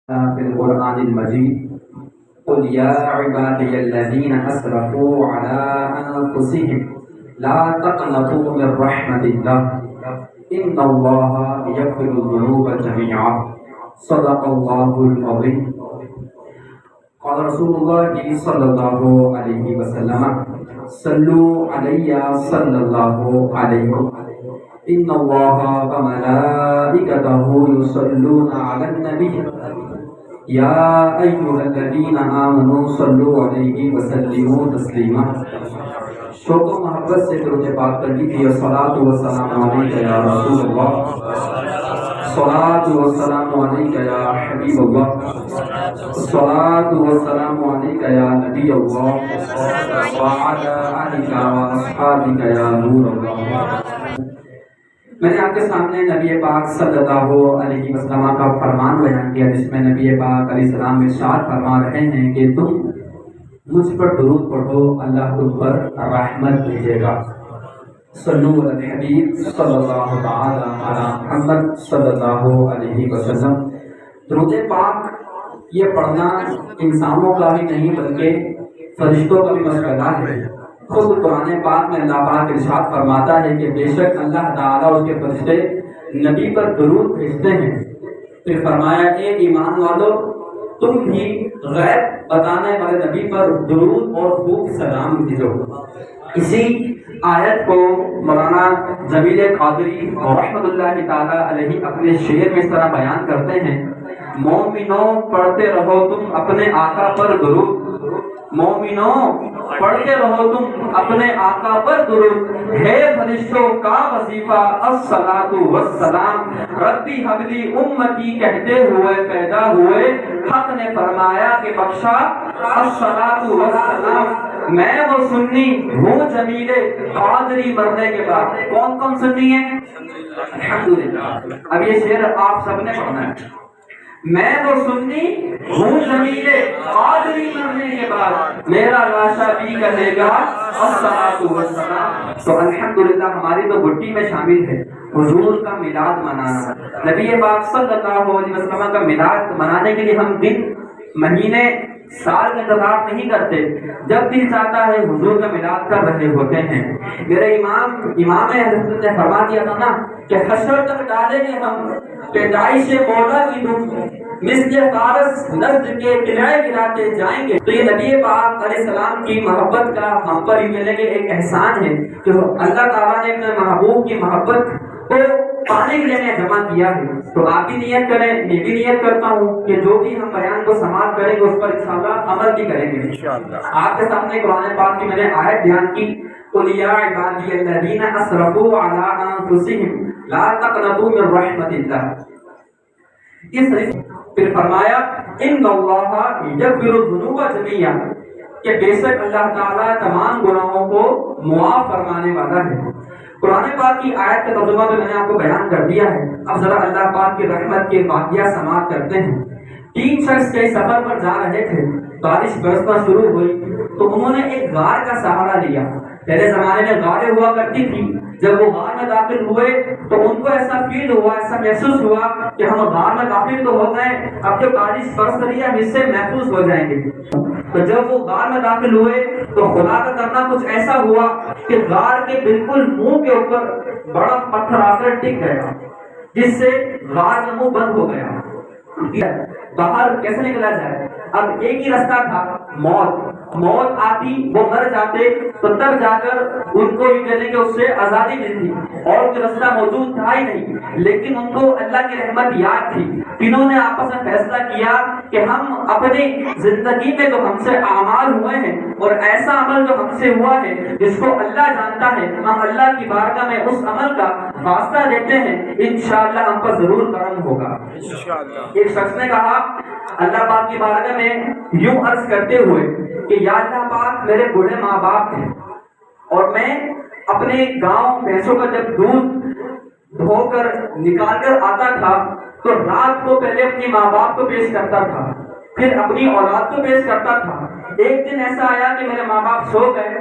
في القرآن المجيد قل يا عبادي الذين أسرفوا على أنفسهم لا تقنطوا من رحمة الله إن الله يغفر الذنوب جميعا صدق الله العظيم قال رسول الله صلى الله عليه وسلم صلوا علي صلى الله عليه إن الله وملائكته يصلون على النبي يا أيها الذين آمنوا صلوا عليه وسلموا تسليما شوق و محبت سے درود پاک پر کیجیے صلاۃ و سلام علیک یا رسول اللہ صلاۃ و سلام علیک یا حبیب اللہ صلاۃ و سلام علیک یا نبی اللہ وعلی آلک و اصحابک یا نور اللہ۔ میں نے آپ کے سامنے نبی پاک صلی اللہ علیہ وسلم کا فرمان بیان کیا جس میں نبی پاک علیہ السلام ارشاد فرما رہے ہیں کہ تم مجھ پر درود پڑھو اللہ تم پر رحمت بھیجے گا۔ صلو علی الحبیب صلی اللہ تعالی علی محمد صلی اللہ علیہ وسلم۔ درود پاک یہ پڑھنا انسانوں کا ہی نہیں بلکہ فرشتوں کا بھی مسئلہ ہے۔ خود قرآن پاک میں اللہ پاک ارشاد فرماتا ہے کہ بے شک اللہ تعالیٰ اس کے فرشتے نبی پر درود بھیجتے ہیں۔ پھر فرمایا اے ایمان والو تم بھی غیب بتانے والے نبی پر درود اور خوب سلام بھیجو۔ اسی آیت کو مولانا جمیل قادری رحمۃ اللہ تعالی علیہ اپنے شعر میں اس طرح بیان کرتے ہیں، مومنوں پڑھتے رہو تم اپنے آقا پر درود، مومنوں پڑھتے رہو تم اپنے آقا پر درود، ہے فرشتوں کا وظیفہ الصلاۃ والسلام، ربی حبلی امتی کہتے ہوئے پیدا ہوئے، حق نے فرمایا کہ بخشا الصلاۃ والسلام۔ میں وہ سنی ہوں جمیل قادری مرنے کے بعد۔ کون کون سنی ہے؟ الحمدللہ۔ اب یہ شعر آپ سب نے پڑھنا ہے، میں وہ سنی ہوں جمیل قادری مرنے کے بعد، میرا لاشا بھی کہے گا الصلاۃ والسلام۔ تو الحمدللہ ہماری تو گٹی میں شامل ہے حضور کا میلاد منانا۔ نبی پاک صلی اللہ علیہ وسلم کا میلاد منانے کے لیے ہم دن مہینے سال کا انتظار نہیں کرتے، جب دل چاہتا ہے حضور کا میلاد کر رہے ہوتے ہیں۔ میرے امام حضرت نے فرما دیا تھا نا کہ حشر تک ڈالیں گے ہم پیدائش مولا کی دھوم، مثل فارس نزد کے قلعے گراتے جائیں گے۔ تو یہ نبی پاک علیہ السلام کی محبت کا ہم پر ملنے کے ایک احسان ہے کہ اللہ تعالیٰ نے اپنے محبوب کی محبت کو پانے کے لیے جمع کیا ہے۔ تو آپ بھی نیت کریں، میں بھی نیت کرتا ہوں کہ جو بھی ہم بیان کو سماعت کریں گے اس پر انشاءاللہ عمل بھی کریں گے انشاءاللہ۔ آپ کے سامنے قرآن پاک کی میں نے آیت بیان کی، قل یا عبادی الذین اسرفوا علی انفسہم لا تقنطوا من رحمت اللہ۔ اس پھر فرمایا ان اللہ یغفر الذنوب جميعا، کہ بے شک اللہ تعالیٰ تمام گناہوں کو معاف فرمانے والا ہے۔ قرآن پاک کی آیت کا ترجمہ تو میں نے آپ کو بیان کر دیا ہے، اب ذرا اللہ پاک کی رحمت کے واقعہ سماعت کرتے ہیں۔ تین شخص کے سفر پر جا رہے تھے، بارش برسنا شروع ہوئی تو انہوں نے ایک غار کا سہارا لیا۔ پہلے زمانے میں غاریں ہوا کرتی تھی، جب وہ غار میں داخل ہوئے تو ان کو ایسا فیل ہوا، ایسا محسوس ہوا کہ ہم غار میں داخل تو ہو گئے، اب جو بارش برس رہی ہے ہم اس سے محفوظ ہو جائیں گے۔ تو جب وہ غار میں داخل ہوئے تو خدا کا کرنا کچھ ایسا ہوا کہ غار کے بالکل منہ کے اوپر بڑا پتھر آ کر ٹک گیا، جس سے غار کا منہ بند ہو گیا۔ باہر کیسے نکلا جائے؟ اب ایک ہی راستہ تھا، موت آتی وہ مر جاتے تو تب جا کر ان کو یہ کہنے کہ اس سے آزادی ملتی، اور کوئی راستہ موجود تھا ہی نہیں۔ لیکن ان کو اللہ کی رحمت یاد تھی، انہوں نے آپس میں فیصلہ کیا کہ ہم اپنی زندگی میں تو ہم سے اعمال ہوئے ہیں اور ایسا عمل جو ہم سے ہوا ہے جس کو اللہ جانتا ہے، ہم اللہ کی بارگاہ میں اس عمل کا واسطہ دیتے ہیں، انشاءاللہ ہم پر ضرور کرم ہوگا۔ ایک شخص نے کہا اللہ پاک کی بارگاہ میں یوں عرض کرتے ہوئے کہ یا اللہ پاک میرے بوڑھے ماں باپ تھے اور میں اپنے گاؤں بھینسوں کا جب دودھ دھو کر نکال کر آتا تھا تو رات کو پہلے اپنی ماں باپ کو پیش کرتا تھا، پھر اپنی اولاد کو پیش کرتا تھا۔ ایک دن ایسا آیا کہ میرے ماں باپ سو گئے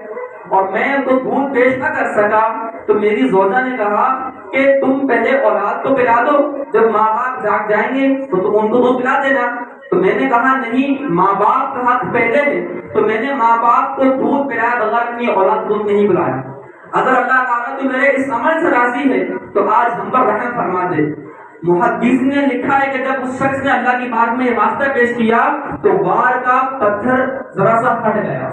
اور میں ان کو دودھ پیش نہ کر سکا، تو میری زوجہ نے کہا کہ تم پہلے اولاد کو پلا دو، جب ماں باپ جاگ جائیں گے تو تم ان کو دودھ پلا دینا۔ تو میں نے کہا نہیں، ماں باپ کا حق پہلے ہے، تو میں نے ماں باپ کو دودھ پلایا بغیر اپنی اولاد دودھ نہیں پلایا۔ اگر اللہ تعالیٰ تو میرے اس عمل سے راضی ہے تو آج ہم پر رحم فرما دے۔ محدث نے لکھا ہے کہ جب اس شخص نے اللہ کی بات میں یہ واسطہ پیش کیا تو وار کا پتھر ذرا سا ہٹ گیا،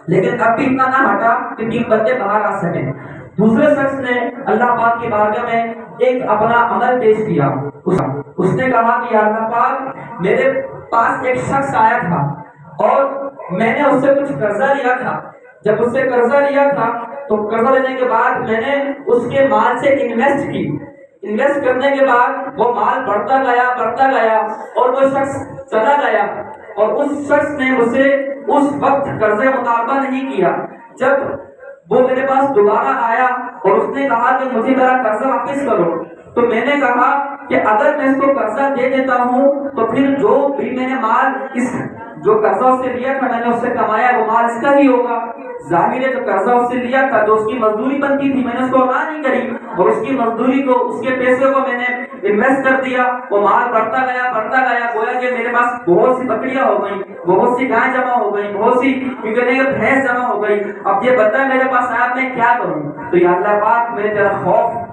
لیکن اب بھی اتنا نہ ہٹا کہ 3 بندے باہر آ سکیں۔ دوسرے شخص نے اللہ پاک کی بارگاہ میں ایک اپنا عمل پیش کیا، اس نے کہا کہ یا اللہ پاک، میرے پاس ایک شخص آیا تھا اور میں نے اس سے کچھ قرضہ لیا تھا۔ جب اس سے قرضہ لیا تھا تو قرضہ لینے کے بعد میں نے اس کے مال سے انویسٹ کرنے کے بعد وہ مال بڑھتا گیا اور وہ شخص چلا گیا، اور اس شخص نے مجھے اس وقت قرضے مطالبہ نہیں کیا۔ جب وہ میرے پاس دوبارہ آیا اور اس نے کہا کہ مجھے میرا قرضہ واپس کرو، تو میں نے کہا کہ اگر میں اس کو قرضہ دے دیتا ہوں تو پھر جو بھی میں نے مال جو قرضہ اس سے لیا تھا، میں نے اس سے کمایا، وہ مال اس کا ہی ہوگا۔ ظاہر ہے جو قرضہ اس سے لیا تھا، جو اس کی مزدوری بنتی تھی، میں نے اس کو ادا نہیں کری اور اس کی مزدوری کو، اس کے پیسے کو میں نے انویسٹ کر دیا، وہ مال بڑھتا گیا، گویا کہ میرے پاس بہت سی بکریاں ہو گئیں، بہت سی گائیں جمع ہو گئیں، بہت سی بھینس جمع ہو گئی۔ اب یہ بتا میرے پاس آیا، میں کیا کروں؟ تو یا اللہ پاک، میں تیرا خوف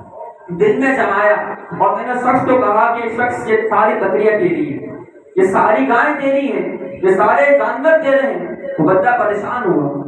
دل میں جمایا اور میں نے شخص کو کہا کہ شخص، یہ ساری بکریاں تیری ہیں، یہ ساری گائیں تیری ہیں، یہ سارے جانور تیرے ہیں۔ وہ بندہ پریشان ہوا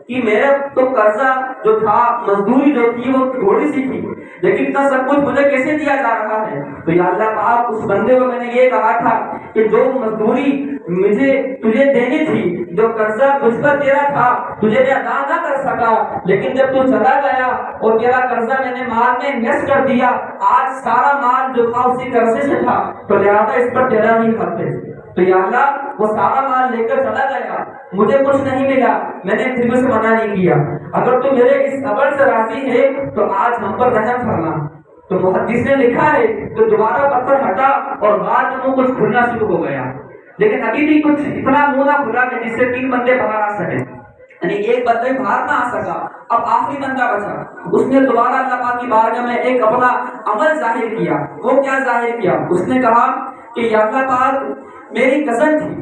کہ میرا تو قرضہ جو تھا، مزدوری جو تھی، وہ تھوڑی سی تھی، لیکن اتنا سب کچھ مجھے کیسے دیا جا رہا ہے؟ تو یا اللہ پاک، اس بندے کو میں نے یہ کہا تھا کہ جو مزدوری مجھے تجھے دینی تھی، جو قرضہ مجھ پر تیرا تھا، تجھے میں ادا نہ کر سکا، لیکن جب تو چلا گیا اور تیرا قرضہ میں نے مال میں انویسٹ کر دیا، آج سارا مال جو تھا اسی قرضے سے تھا، تو لہٰذا اس پر تیرا نہیں کرتے۔ تو یا اللہ، وہ سارا مال لے کر چلا گیا، مجھے کچھ نہیں ملا، میں نے پھر اسے منع نہیں کیا۔ اگر تو میرے اس عمل سے راضی ہے تو آج ہم پر رحم فرما۔ تو محدث نے لکھا ہے کہ دوبارہ پتھر ہٹا اور بعد میں وہ کچھ کھلنا شروع ہو گیا، لیکن ابھی بھی کچھ اتنا منہ نہ کھلا کہ جس سے 3 بندے باہر آ سکے، یعنی ایک بندہ باہر نہ آ سکا۔ اب آخری بندہ بچا، اس نے دوبارہ اللہ پاک کی بارگاہ میں ایک اپنا عمل ظاہر کیا۔ وہ کیا ظاہر کیا؟ اس نے کہا کہ یا اللہ پاک، میری کزن تھی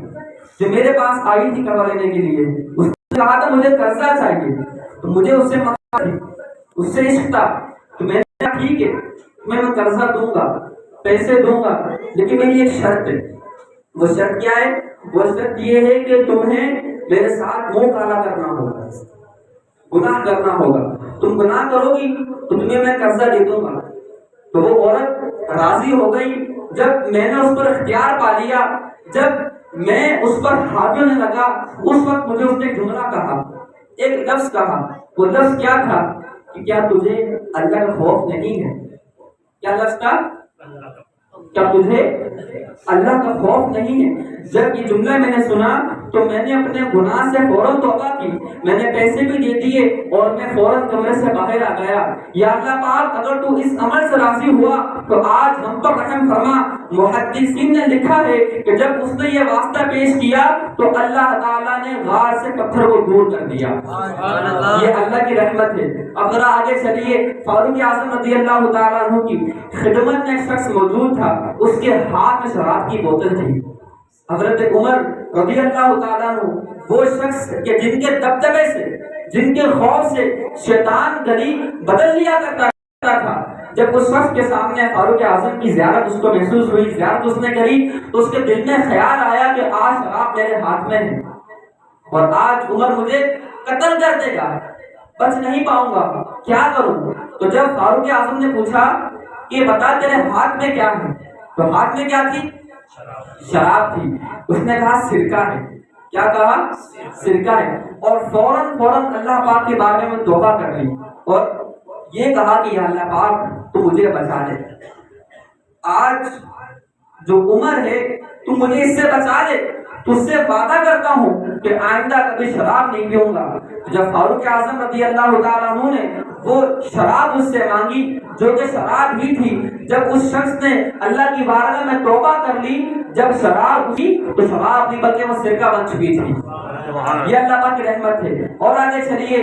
جو میرے پاس آئی تھی قرضہ لینے کے لیے، اس نے کہا تھا مجھے قرضہ چاہیے، تو مجھے اس سے محبت تھی، اس سے عشق تھا، تو میں نے کہا ٹھیک ہے، میں قرضہ دوں گا، پیسے دوں گا، لیکن میری ایک شرط ہے۔ وہ شرط کیا ہے؟ وہ شرط یہ ہے کہ تمہیں میرے ساتھ منہ کالا کرنا ہوگا، گناہ کرنا ہوگا۔ تم گناہ کرو گی تو تمہیں میں قرضہ دے دوں گا۔ تو وہ عورت راضی ہو گئی۔ جب میں نے اس پر اختیار پا لیا، جب میں اس پر حاوی ہونے لگا، اس وقت مجھے اس نے جملہ کہا، ایک لفظ کہا۔ وہ لفظ کیا تھا کہ کیا تجھے اللہ کا خوف نہیں ہے؟ کیا لفظ تھا؟ کیا تجھے اللہ کا خوف نہیں ہے؟ جب یہ جملہ میں نے سنا تو میں نے اپنے گناہ سے فوراً توبہ کی، میں نے پیسے بھی دے دیے اور میں فوراً کمرے سے باہر آ گیا۔ یا اللہ پاک، اگر تو اس عمل سے راضی ہوا تو آج ہم پر رحم فرما۔ محدثین نے لکھا ہے کہ جب اس نے یہ واسطہ پیش کیا تو اللہ تعالیٰ نے غار سے پتھر کو دور کر دیا۔ یہ اللہ کی رحمت ہے۔ اب ذرا آگے چلیے، فاروق اعظم رضی اللہ تعالیٰ عنہ کی خدمت میں ایک شخص موجود تھا، اس کے ہاتھ میں شراب کی بوتل تھی۔ حضرت عمر رضی اللہ تعالیٰ عنہ، وہ شخص کہ جن کے دبدبے سے، جن کے خوف سے شیطان گلی بدل لیا کرتا تھا، جب اس شخص کے سامنے فاروق اعظم کی زیارت اس کو محسوس ہوئی، زیارت اس نے کری، تو اس کے دل میں خیال آیا کہ آج شراب میرے ہاتھ میں ہے اور آج عمر مجھے قتل کر دے گا، بچ نہیں پاؤں گا، کیا کروں؟ تو جب فاروق اعظم نے پوچھا کہ بتا تیرے ہاتھ میں کیا ہے، تو ہاتھ میں کیا تھی؟ شراب تھی۔ اس نے کہا سرکہ ہے۔ کیا کہا؟ سرکہ ہے۔ اور فوراً اللہ پاک کے بارے میں توبہ کر لی اور یہ کہا کہ یا اللہ پاک، تو مجھے بچا لے، آج جو عمر ہے تو مجھے اس سے بچا لے، تجھ سے وعدہ کرتا ہوں کہ آئندہ کبھی شراب نہیں پیوں گا۔ جب فاروق اعظم رضی اللہ تعالیٰ عنہ نے وہ شراب اس سے مانگی جو کہ شراب ہی تھی، جب اس شخص نے اللہ کی بارگاہ میں توبہ کر لی، جب شراب تھی تو شراب نہیں بلکہ وہ سرکہ بن چکی تھی۔ یہ اللہ پاک کی رحمت ہے۔ اور آگے چلیے،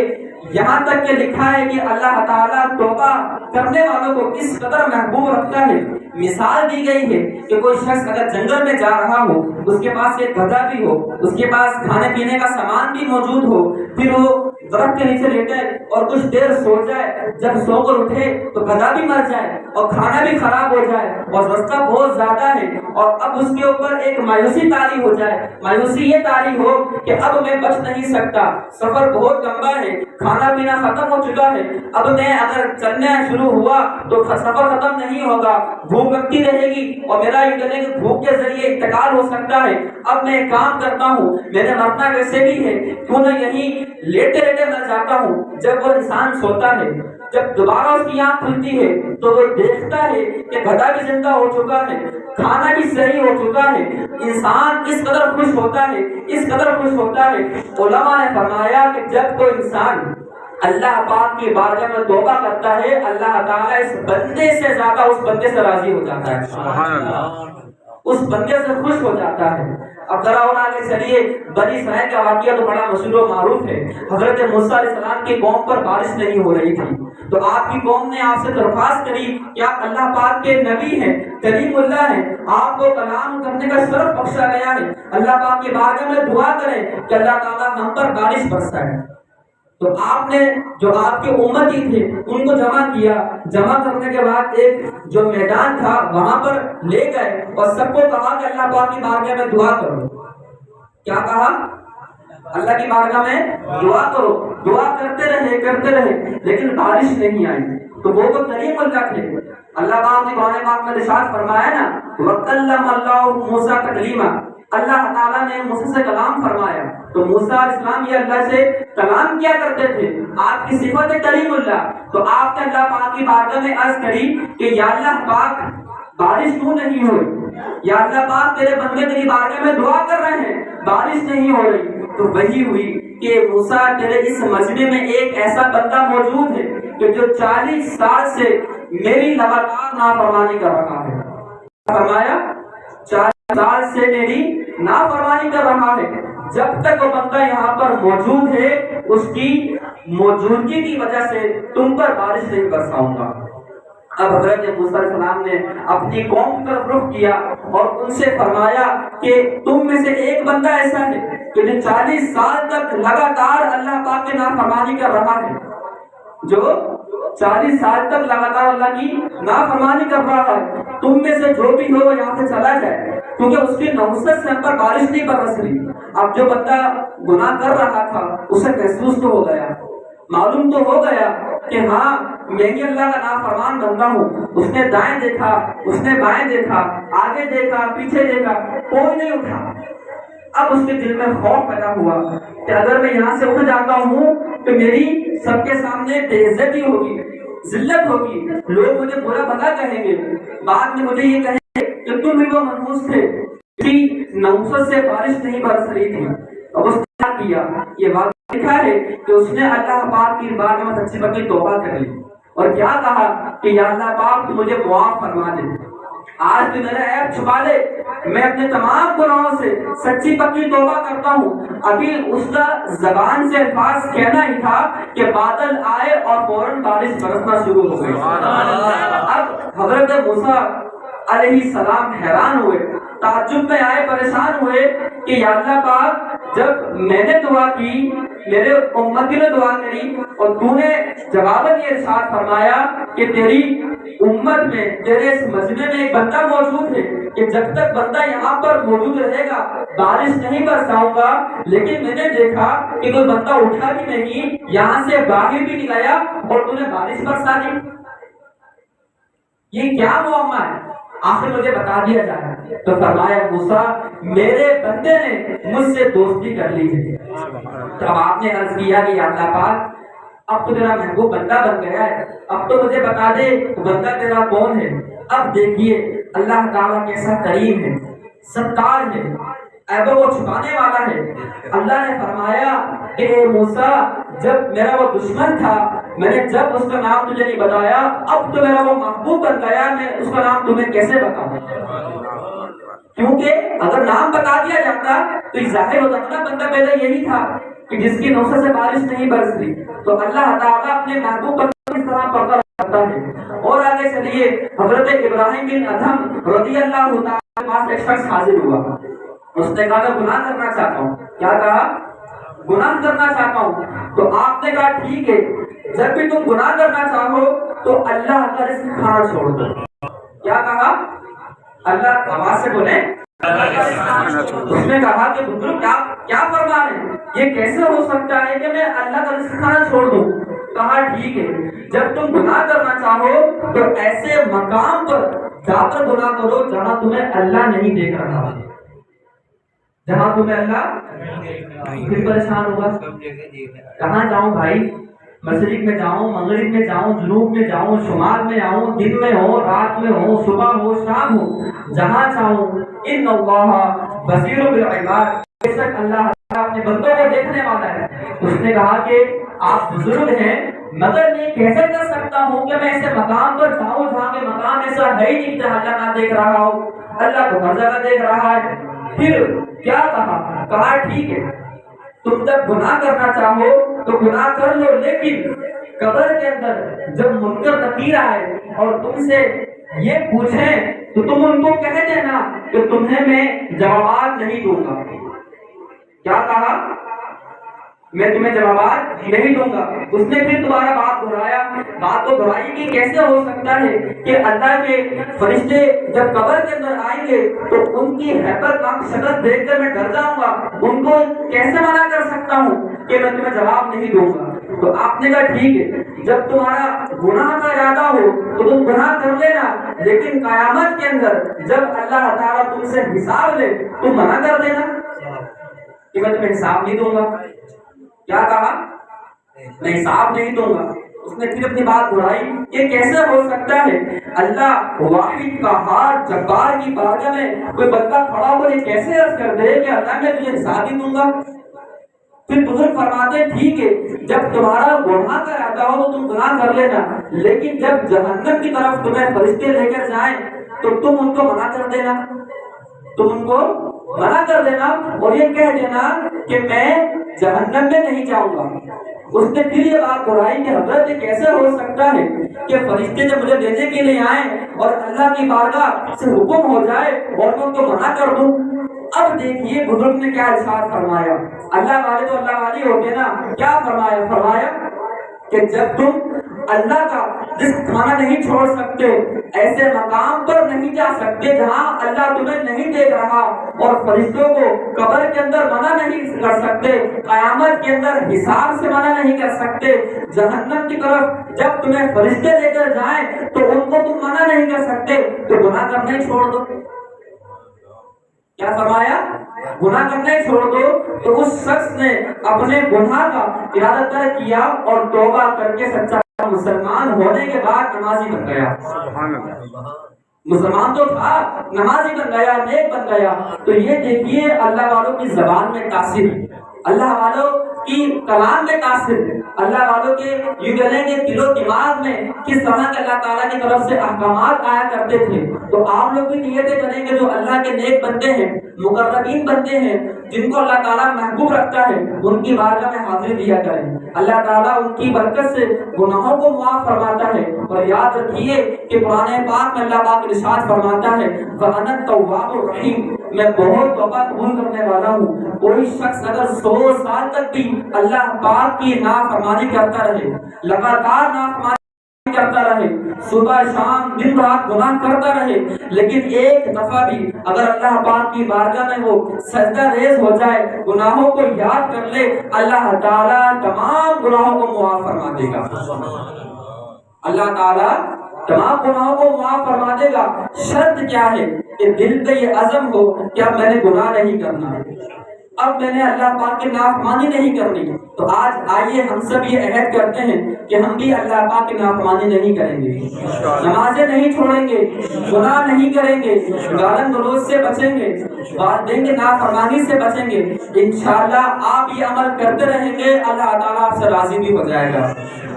یہاں تک کہ لکھا ہے کہ اللہ تعالیٰ توبہ کرنے والوں کو اس قدر محبوب رکھتا ہے مثال دی گئی ہے کہ کوئی شخص اگر جنگل میں جا رہا ہو، اس کے پاس ایک گدھا بھی ہو، اس کے پاس کھانے پینے کا سامان بھی موجود ہو، پھر وہ درخت کے نیچے لیٹے اور کچھ دیر سو جائے، جب سو کر اٹھے تو گدھا بھی مر جائے اور کھانا بھی خراب ہو جائے اور رستہ بہت زیادہ ہے، اور اب اس کے اوپر ایک مایوسی طاری ہو جائے، مایوسی یہ طاری ہو کہ اب میں بچ نہیں سکتا، سفر بہت لمبا ہے، کھانا پینا ختم ہو چکا ہے، اب میں اگر چلنا شروع ہوا تو سفر ختم نہیں ہوگا، بھوک لگتی رہے گی اور میرا یہ کہنے کہ بھوک کے ذریعے انتقال ہو سکتا ہے، اب میں ایک کام کرتا ہوں، میں نے مرنا ویسے بھی ہے، کیوں نہ یہیں لیٹے لیٹے مر جاتا ہوں۔ جب وہ انسان سوتا ہے، جب دوبارہ اس کی آنکھ کھلتی ہے تو وہ دیکھتا ہے کہ گدھا بھی زندہ ہو چکا ہے، کھانا بھی صحیح ہو چکا ہے، انسان اس قدر خوش ہوتا ہے، اس قدر خوش ہوتا ہے۔ علماء نے فرمایا کہ جب کوئی انسان اللہ پاک کی بارگاہ میں توبہ کرتا ہے، اللہ تعالیٰ اس بندے سے زیادہ اس بندے سے راضی ہو جاتا ہے، سبحان اللہ، اس بندے سے خوش ہو جاتا ہے۔ اب ذرا اور آگے چلیے، بنی اسرائیل کا واقعہ تو بڑا مشہور و معروف ہے۔ حضرت موسیٰ علیہ السلام کی قوم پر بارش نہیں ہو رہی تھی، تو آپ کی قوم نے آپ سے درخواست کری کہ آپ اللہ پاک کے نبی ہیں، کلیم اللہ ہیں، آپ کو کلام کرنے کا شرف بخشا گیا ہے، اللہ پاک کی بارگاہ میں دعا کریں کہ اللہ تعالیٰ ہم پر بارش برسائے۔ تو آپ نے جو آپ کے امتی تھے ان کو جمع کیا، جمع کرنے کے بعد ایک جو میدان تھا وہاں پر لے گئے اور سب کو کہا کہ اللہ پاک کی بارگاہ میں دعا کرو۔ کیا کہا؟ اللہ کی بارگاہ میں دعا کرو۔ دعا کرتے رہے لیکن بارش نہیں آئی۔ تو وہ تو کریم اللہ تھے، اللہ پاک نے قرآن پاک میں ارشاد فرمایا نا، وَكَلَّمَ اللَّهُ مُوسَىٰ تَكْلِيمًا، اللہ تعالیٰ نے موسیٰ سے کلام فرمایا۔ تو موسیٰ علیہ السلام یہ اللہ سے کلام کیا کرتے تھے، آپ کی صفت ہے کلیم اللہ۔ تو آپ نے اللہ پاک کی بارگاہ میں عرض کری کہ یا اللہ پاک بارش کیوں نہیں ہو رہی، یا اللہ پاک تیرے بندے تیری بارگاہ میں دعا کر رہے ہیں، بارش نہیں ہو رہی۔ تو وہی ہوئی کہ موسیٰ تیرے اس مجمع میں ایک ایسا بندہ موجود ہے کہ جو 40 سال سے میری لگاتار نافرمانی کر رہا ہے۔ فرمایا 40 سال سے میری نافرمانی کر رہا ہے، جب تک وہ بندہ یہاں پر موجود ہے اس کی موجودگی کی وجہ سے تم پر بارش نہیں برساؤں گا۔ اب حضرت موسیٰ علیہ السلام نے اپنی قوم کی طرف رخ کیا اور ان سے فرمایا کہ تم میں سے ایک بندہ ایسا ہے کہ جو 40 سال تک لگاتار اللہ پاک کی نافرمانی کر رہا ہے، جو 40 سال تک لگاتار اللہ کی نافرمانی کر رہا ہے، تم میں سے جو بھی ہو یہاں سے چلا جائے، کیونکہ اس کی نحوست سے ہم پر بارش نہیں برس رہی۔ اب جو بندہ گناہ کر رہا تھا اسے محسوس تو ہو گیا، معلوم تو ہو گیا کہ ہاں میں ہی اللہ کا نافرمان بندہ ہوں۔ اس نے دائیں دیکھا، اس نے بائیں دیکھا، آگے دیکھا، پیچھے دیکھا، کوئی نہیں اٹھا۔ اب اس کے دل میں خوف پیدا ہوا کہ اگر میں یہاں سے اٹھ جاتا ہوں تو میری سب کے سامنے بے عزتی ہوگی، ذلت ہوگی، لوگ مجھے برا بھلا کہیں گے، بعد میں مجھے یہ کہیں گے کہ تم ہی وہ منحوس تھے کہ نحوست سے بارش نہیں برس رہی تھی۔ اب اس نے کیا کیا؟ یہ واقعہ لکھا ہے کہ اس نے اللہ پاک کی بارگاہ میں سچی پکی توبہ کر لی اور کیا کہا کہ یا اللہ پاک تو مجھے معاف فرما دے، آج تو میرا عیب چھپا لے، میں اپنے تمام گناہوں سے سچی پکی توبہ کرتا ہوں۔ ابھی اس کا زبان سے الفاظ کہنا ہی تھا کہ بادل آئے اور فوراً بارش برسنا شروع ہو گئی۔ اب حضرت موسیٰ علیہ السلام حیران ہوئے، تعجب میں آئے، پریشان ہوئے کہ یا اللہ پاک جب میں نے دعا کی، میرے امتی نے دعا کری اور تو نے جواباً یہ ارشاد فرمایا کہ تیری امت میں، تیرے اس مجمع میں ایک بندہ موجود ہے کہ جب تک بندہ یہاں پر موجود رہے گا بارش نہیں برساؤں گا، لیکن میں نے دیکھا کہ کوئی بندہ اٹھا بھی نہیں، یہاں سے باہر بھی نہیں گیا اور تو نے بارش برسا دی، یہ کیا معاملہ ہے؟ آخر مجھے بتا دیا جائے۔ تو فرمایا موسیٰ میرے بندے نے مجھ سے دوستی کر لی ہے۔ تب آپ نے عرض کیا کہ یا اللہ پاک اب تو تیرا محبوب بندہ بن گیا ہے، اب تو مجھے بتا دے بندہ تیرا کون ہے۔ اب دیکھیے اللہ تعالیٰ کیسا کریم ہے، ستار ہے، عیبوں کو چھپانے والا ہے۔ اللہ نے فرمایا کہ اے موسیٰ جب میرا وہ دشمن تھا، میں نے جب اس کا نام تجھے نہیں بتایا، اب تو میرا وہ محبوب بن گیا، میں اس کا نام تمہیں کیسے بتاؤں؟ کیونکہ اگر نام بتا دیا جاتا تو یہ ظاہر ہوتا نا بندہ پہلے یہی تھا کہ جس کی نوسط سے بارش نہیں برس رہی۔ تو اللہ تعالیٰ اپنے محبوب بندے کو اس طرح پکڑ رکھتا ہے۔ اور آگے آگے چلیے حضرت ابراہیم بن ادھم رضی اللہ تعالیٰ کے پاس ایک شخص حاضر ہوا. اس نے کہا میں گناہ کرنا چاہتا ہوں. کیا کہا؟ گناہ کرنا چاہتا ہوں. تو آپ نے کہا ٹھیک ہے، جب بھی تم گناہ کرنا چاہو تو اللہ کا رزق کھانا چھوڑ دو. کیا کہا؟ اللہ، آواز سے بولے. اس نے کہا کہ بزرگ کیا فرما رہے ہیں، یہ کیسے ہو سکتا ہے کہ میں اللہ کا رزق کھانا چھوڑ دوں؟ کہا ٹھیک ہے، جب تم گناہ کرنا چاہو تو ایسے مقام پر جا کر گناہ کرو جہاں تمہیں اللہ نہیں دیکھ رہا. جہاں تمہیں اللہ پھر پریشان ہوگا. کہاں جاؤں بھائی؟ مشرق میں جاؤں، مغرب میں جاؤں، جنوب میں جاؤں، شمال میں آؤں، دن میں ہو، رات میں ہو، صبح ہو، شام ہو، جہاں چاہوں. ان اللہ بصیر بالعباد، بے شک اللہ اپنے بندوں کو دیکھنے والا ہے. اس نے کہا کہ آپ بزرگ ہیں، مگر میں کیسے کر سکتا ہوں کہ میں ایسے مقام پر جاؤں جہاں کے مقام ایسا ہے ہی نہیں جہاں اللہ نہ دیکھ رہا ہو. اللہ تو ہر جگہ دیکھ رہا ہے. پھر کیا کہا؟ کہا ٹھیک ہے، تم جب گناہ کرنا چاہو تو گناہ کر لو، لیکن قبر کے اندر جب منکر نکیر آئے اور تم سے یہ پوچھیں تو تم ان کو کہہ دینا کہ تمہیں میں جوابات نہیں دوں گا. کیا کہا؟ میں تمہیں جوابات نہیں دوں گا. اس نے پھر دوبارہ بات تو دہرائی کہ کیسے ہو سکتا ہے کہ اللہ کے فرشتے جب قبر کے اندر آئیں گے تو ان کی ہیبت ناک شکل دیکھ کر میں ڈر جاؤں گا. ان کو کیسے منع کر سکتا ہوں کہ میں تمہیں جواب نہیں دوں گا؟ تو آپ نے کہا ٹھیک ہے، جب تمہارا گناہ کا ارادہ ہو تو تم گناہ کر لینا، لیکن قیامت کے اندر جب اللہ تعالیٰ تم سے حساب لے تم منع کر دینا کہ میں تمہیں حساب نہیں دوں گا. کیا کہا؟ میں حساب نہیں دوں گا. اس نے پھر اپنی بات دہرائی، یہ کیسے ہو سکتا ہے؟ اللہ واحد قہار جبار کی بارگاہ میں کوئی بندہ کھڑا ہو یہ کیسے عرض کر دے کہ اللہ میں تجھے حساب ہی دوں گا؟ پھر بزرگ فرماتے ہیں ٹھیک ہے، جب تمہارا گناہ کا ارادہ ہو تو تم گناہ کر لینا، لیکن جب جہنم کی طرف تمہیں فرشتے لے کر جائیں تو تم ان کو منع کر دینا. تم ان کو منع کر دینا اور یہ کہہ دینا کہ میں جہنم میں نہیں جاؤں گا. اس نے پھر یہ بات دہرائی کہ حضرت کیسے ہو سکتا ہے کہ فرشتے جب مجھے لینے کے لیے آئیں اور اللہ کی بارگاہ سے حکم ہو جائے اور میں ان کو منع کر دوں. اب دیکھیے بزرگ نے کیا ارشاد فرمایا. اللہ والے تو اللہ والے ہوتے نا. کیا فرمایا کہ جب تم اللہ کا رزق کھانا نہیں چھوڑ سکتے، ایسے مقام پر نہیں جا سکتے جہاں اللہ تمہیں نہیں دیکھ رہا، اور فرشتوں کو قبر کے اندر منع نہیں کر سکتے، قیامت کے اندر حساب سے منع نہیں کر سکتے، جہنم کی طرف جب تمہیں فرشتے لے کر جائیں تو ان کو تم منع نہیں کر سکتے، تو گناہ کرنا ہی چھوڑ دو. کیا فرمایا؟ گناہ کرنا ہی چھوڑ دو. تو اس شخص نے اپنے گناہ کا ارادہ ترک کیا اور توبہ کر کے سچا مسلمان ہونے کے بعد نمازی بن گیا. مسلمان تو تھا، نمازی بن گیا، نیک بن گیا. تو یہ دیکھیے اللہ والوں کی زبان میں تاثیر، اللہ والوں کی کلام میں تاثیر، اللہ والوں کے یوں کہنے کے دل و دماغ میں کس طرح کے اللہ تعالیٰ کی طرف سے احکامات آیا کرتے تھے. تو آپ لوگ بھی نیتیں کریں گے جو اللہ کے نیک بندے ہیں، مقربین بندے ہیں، جن کو اللہ تعالیٰ محبوب رکھتا ہے، ان کی بارگاہ میں حاضری دیا کریں. اللہ تعالیٰ ان کی برکت سے گناہوں کو معاف فرماتا ہے. اور یاد رکھیے کہ قرآن پاک میں اللہ پاک ارشاد فرماتا ہے وَأَنَا التَّوَّابُ الرَّحِيمُ، میں بہت توبہ قبول کرنے والا ہوں. کوئی شخص اگر 100 سال تک بھی اللہ پاک کی نافرمانی کرتا رہے، لگاتار نافرمانی کرتا رہے، صبح شام دن رات گناہ کرتا رہے، لیکن ایک دفعہ بھی اگر اللہ پاک کی بارگاہ میں وہ سجدہ ریز ہو جائے، گناہوں کو یاد کر لے، اللہ تعالیٰ تمام گناہوں کو معاف فرما دے گا. اللہ تعالیٰ تمام گناہوں کو معاف فرما دے گا. شرط کیا ہے؟ کہ دل پہ یہ عزم ہو کہ اب میں نے گناہ نہیں کرنا، اب میں نے اللہ پاک کی نافرمانی نہیں کرنی. تو آج آئیے ہم سب یہ عہد کرتے ہیں کہ ہم بھی اللہ پاک کی نافرمانی نہیں کریں گے، نمازیں نہیں چھوڑیں گے، گناہ نہیں کریں گے، گالن گلوچ سے بچیں گے، والدین کی نافرمانی سے بچیں گے. انشاءاللہ آپ یہ عمل کرتے رہیں گے، اللہ تعالیٰ آپ سے راضی بھی ہو جائے گا.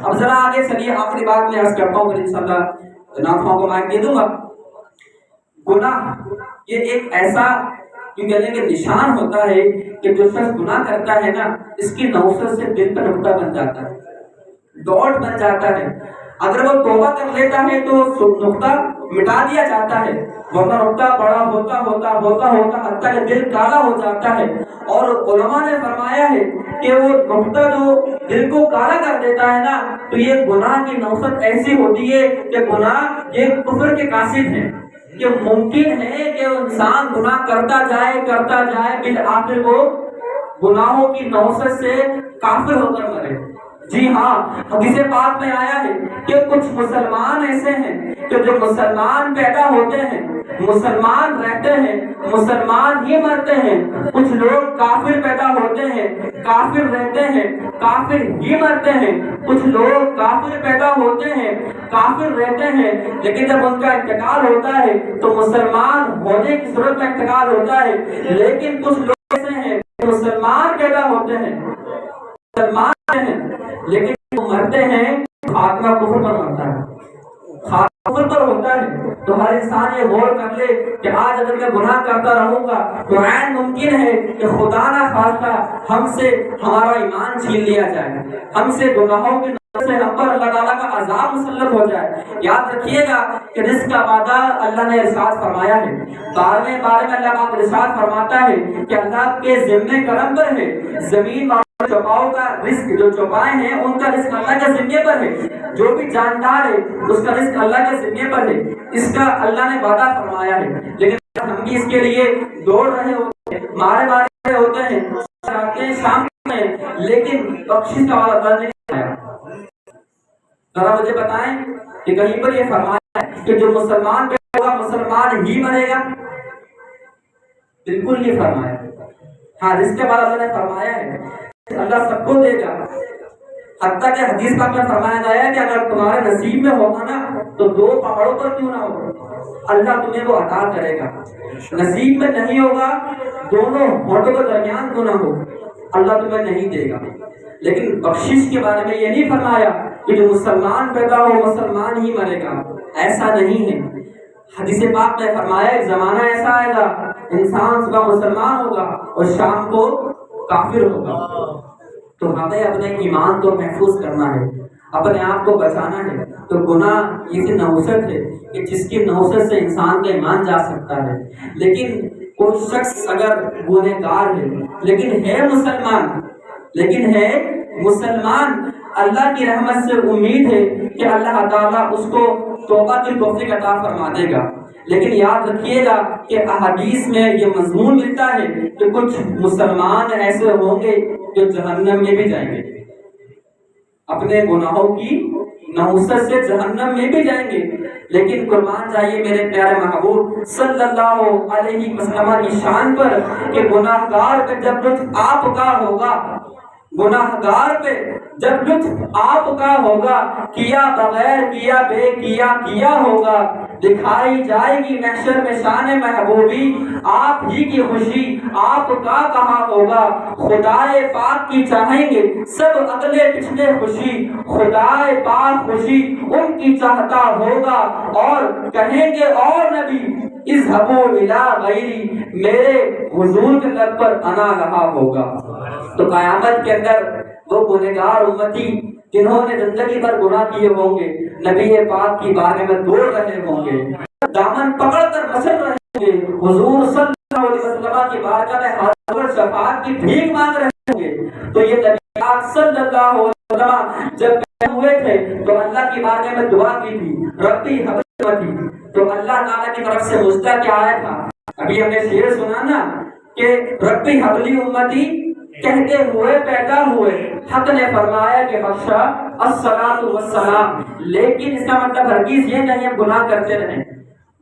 اب ذرا آگے چلیے، آخری بات میں عرض کرتا ہوں، انشاءاللہ ناخواں کو مائک دے دوں گا. گناہ یہ ایک ایسا کہنے کے نشان ہوتا ہے کہ جو شخص گناہ کرتا ہے نا، اس کی نوسط سے دل کا نقطہ بن جاتا ہے، ڈاٹ بن جاتا ہے. اگر وہ توبہ کر لیتا ہے تو نقطہ مٹا دیا جاتا ہے، ورنہ نقطہ بڑا ہوتا ہوتا ہوتا ہوتا حتیٰ کہ دل کالا ہو جاتا ہے۔ اور علماء نے فرمایا ہے کہ وہ نقطہ جو دل کو کالا کر دیتا ہے نا، تو یہ گناہ کی نوعیت ایسی ہوتی ہے کہ گناہ یہ کفر کے قاصد ہیں، کہ ممکن ہے کہ انسان گناہ کرتا جائے بالآخر وہ گناہوں کی نوعیت سے کافر ہو کر مرے۔ جی ہاں، حدیث پاک میں آیا ہے کہ کچھ مسلمان ایسے ہیں کہ جو مسلمان پیدا ہوتے ہیں، مسلمان رہتے ہیں، مسلمان ہی مرتے ہیں۔ کچھ لوگ کافر پیدا ہوتے ہیں، کافر رہتے ہیں، کافر ہی مرتے ہیں۔ کچھ لوگ کافر پیدا ہوتے ہیں، کافر رہتے ہیں، لیکن جب ان کا انتقال ہوتا ہے تو مسلمان ہونے کی صورت میں انتقال ہوتا ہے۔ لیکن کچھ لوگ ایسے ہیں مسلمان پیدا ہوتے ہیں، مسلمان ہیں، لیکن وہ مرتے ہیں خاتمہ کفر پر مرتا ہے، خاتمہ کفر پر ہوتا ہے۔ تو ہر انسان یہ غور کر لے کہ آج اگر میں گناہ کرتا رہوں گا تو عین ممکن ہے کہ خدا نہ خواستہ ہم سے ہمارا ایمان چھین لیا جائے، ہم سے گناہوں کی سے ہم پر اللہ تعالیٰ کا عذاب مسلط ہو جائے۔ یاد رکھیے گا کہ رزق کا وعدہ اللہ نے ارشاد فرمایا ہے، 12ویں بارے میں اللہ پاک ارشاد فرماتا ہے کہ اللہ کے ذمہ کرم پر ہے، زمین چوپاؤں کا رزق، جو چوپائے ہیں ان کا رزق اللہ کے ذمے پر ہے، جو بھی جاندار ہے اس کا رزق اللہ کے ذمے پر ہے، اس کا اللہ نے وعدہ فرمایا ہے۔ لیکن ہم بھی اس کے لیے دوڑ رہے ہوتے ہیں، مارے ہوتے ہیں، شام میں، لیکن بخشش کا وعدہ نہیں آیا۔ ذرا مجھے بتائیں کہ کہیں پر یہ فرمایا ہے کہ جو مسلمان پیدا ہوگا مسلمان ہی مرے گا؟ بالکل نہیں فرمایا۔ ہاں، رزق کے بعد اللہ نے فرمایا ہے اللہ سب کو دے گا، حتیٰ کہ حدیث پاک میں فرمایا گیا ہے کہ اگر تمہارے نصیب میں ہوگا نا تو 2 پہاڑوں پر کیوں نہ ہو، اللہ تمہیں وہ عطا کرے گا۔ نصیب میں نہیں ہوگا، دونوں ہونٹوں کے درمیان کیوں نہ ہو، اللہ تمہیں نہیں دے گا۔ لیکن بخشش کے بارے میں یہ نہیں فرمایا کہ جو مسلمان پیدا ہو مسلمان ہی مرے گا، ایسا نہیں ہے۔ حدیث پاک میں فرمایا ایک زمانہ ایسا آئے گا انسان صبح مسلمان ہوگا اور شام کو کافر ہوگا۔ تو ہمیں اپنے ایمان کو محفوظ کرنا ہے، اپنے آپ کو بچانا ہے۔ تو گناہ یہ نحوست ہے کہ جس کی نحوست سے انسان کا ایمان جا سکتا ہے۔ لیکن کوئی شخص اگر گنہگار ہے لیکن ہے مسلمان، اللہ کی رحمت سے امید ہے کہ اللہ تعالیٰ اس کو توبہ کی توفیق عطا فرما دے گا۔ لیکن یاد رکھیے گا کہ احادیث میں یہ مضمون ملتا ہے کہ کچھ مسلمان ایسے ہوں گے جو جہنم میں بھی جائیں گے، اپنے گناہوں کی نحوست سے جہنم میں بھی جائیں گے۔ لیکن قربان جائیے میرے پیارے محبوب صلی اللہ علیہ وسلم کی شان پر کہ گناہگار پہ جب لطف آپ کا ہوگا، گناہگار پہ جب لطف آپ کا ہوگا، کیا بغیر کیا بے کیا ہوگا، دکھائی جائے گی محشر میں شان محبوبی، آپ ہی کی خوشی آپ کا کہاں ہوگا۔ خدائے پاک کی چاہیں گے سب اگلے پچھلے خوشی، خدائے پاک خوشی ان کی چاہتا ہوگا، اور کہیں گے اور نبی اذهبوا الى غیری، میرے حضور کے لب پر انا رہا ہوگا۔ تو قیامت کے اندر وہ گنہگار امتی جنہوں نے زندگی بھر گناہ کیے ہوں گے نبی پاک کی بارے میں دوڑ رہے ہوں گے، دامن پکڑ کر مسل رہے ہوں گے، حضور صلی اللہ علیہ وسلم کی بارگاہ میں ہاتھ جوڑ شفاعت کی بھیک مانگ رہے ہوں گے۔ تو یہ نبی پاک صلی اللہ علیہ وسلم جب پیدا ہوئے تھے تو اللہ کی بارگاہ میں دعا کی تھی ربی حب امتی، تو اللہ تعالیٰ کی طرف سے مجدہ کیا آیا تھا؟ ابھی ہم نے شعر سنا نا کہ ربی حبلی امتی کہتے ہوئے پیدا ہوئے، حق نے فرمایا کہ بخشا الصلاۃ والسلام۔ لیکن اس کا مطلب ہرگز یہ نہیں ہم گناہ کرتے رہیں،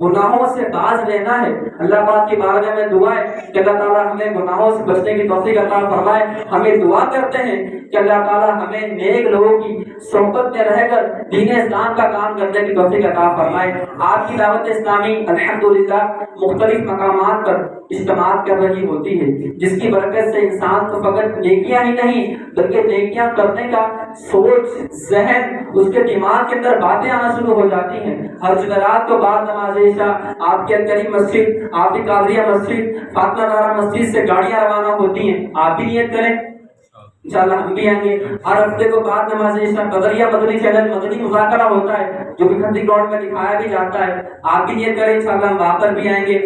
گناہوں سے باز رہنا ہے۔ اللہ پاک کی بارگاہ میں دعا ہے کہ اللہ تعالیٰ ہمیں گناہوں سے بچنے کی توفیق عطا فرمائے۔ ہمیں دعا کرتے ہیں کہ اللہ تعالیٰ ہمیں نیک لوگوں کی صحبت میں رہ کر دین اسلام کا کام کرنے کی توفیق عطا فرمائے۔ آپ کی دعوت اسلامی الحمدللہ مختلف مقامات پر اجتماعات کر رہی ہوتی ہے، جس کی برکت سے انسان کو فقط نیکیاں ہی نہیں بلکہ نیکیاں کرنے کا سوچ ذہن اس کے دماغ کے اندر باتیں آنا شروع ہو جاتی ہیں۔ ہر جمعرات کو بعد نماز عشاء آپ کے کریم مسجد، آپ کی قادریہ مسجد، فاطمہ زہرا مسجد سے گاڑیاں روانہ ہوتی ہیں، آپ بھی نیت کریں، انشاءاللہ ہم بھی آئیں گے. ہر ہفتے کو بعد نماز عشاء بدریہ مدنی چینل مدنی مذاکرہ ہوتا ہے جو کہ کھنڈی گراؤنڈ میں دکھایا بھی جاتا ہے. آپ بھی نیت کریں انشاءاللہ ہم وہاں پر بھی آئیں گے.